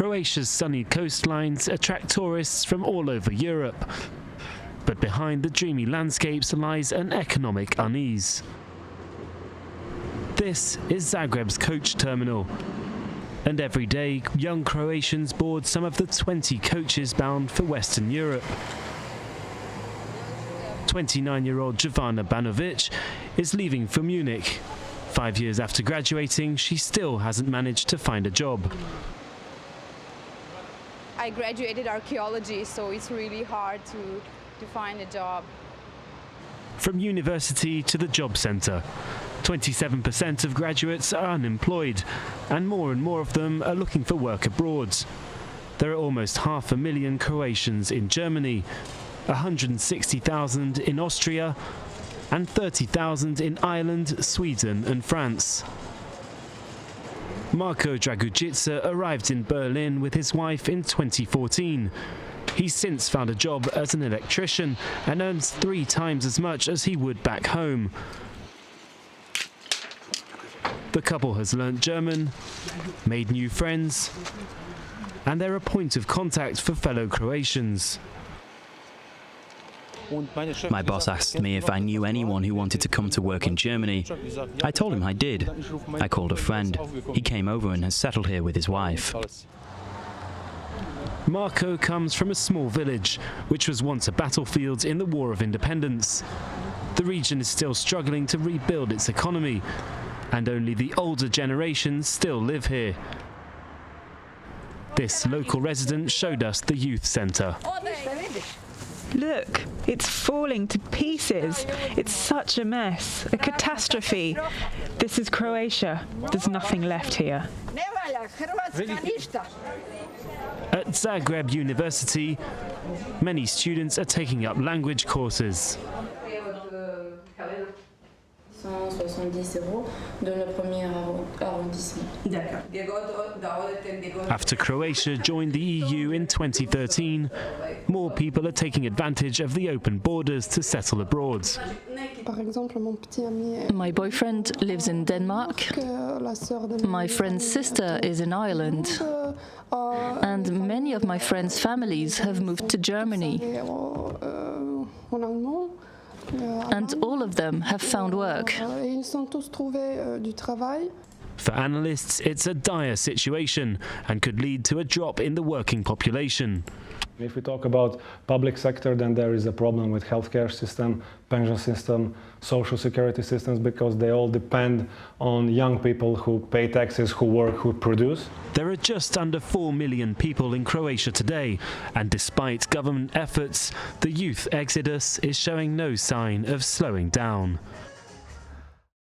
Croatia's sunny coastlines attract tourists from all over Europe. But behind the dreamy landscapes lies an economic unease. This is Zagreb's coach terminal. And every day, young Croatians board some of the 20 coaches bound for Western Europe. 29-year-old Jovana Banovic is leaving for Munich. 5 years after graduating, she still hasn't managed to find a job. I graduated archaeology, so it's really hard to find a job. From university to the job centre, 27% of graduates are unemployed, and more of them are looking for work abroad. There are almost 500,000 Croatians in Germany, 160,000 in Austria, and 30,000 in Ireland, Sweden and France. Marko Dragujica arrived in Berlin with his wife in 2014. He's since found a job as an electrician and earns 3 times as much as he would back home. The couple has learnt German, made new friends, and they're a point of contact for fellow Croatians. My boss asked me if I knew anyone who wanted to come to work in Germany. I told him I did. I called a friend. He came over and has settled here with his wife. Marko comes from a small village, which was once a battlefield in the War of Independence. The region is still struggling to rebuild its economy, and only the older generations still live here. This local resident showed us the youth centre. Look, it's falling to pieces. It's such a mess, a catastrophe. This is Croatia. There's nothing left here. At Zagreb University, many students are taking up language courses. After Croatia joined the EU in 2013, more people are taking advantage of the open borders to settle abroad. My boyfriend lives in Denmark. My friend's sister is in Ireland. And many of my friends' families have moved to Germany. And all of them have found work. For analysts, it's a dire situation and could lead to a drop in the working population. If we talk about public sector, then there is a problem with healthcare system, pension system, social security systems, because they all depend on young people who pay taxes, who work, who produce. There are just under 4 million people in Croatia today, and despite government efforts, the youth exodus is showing no sign of slowing down.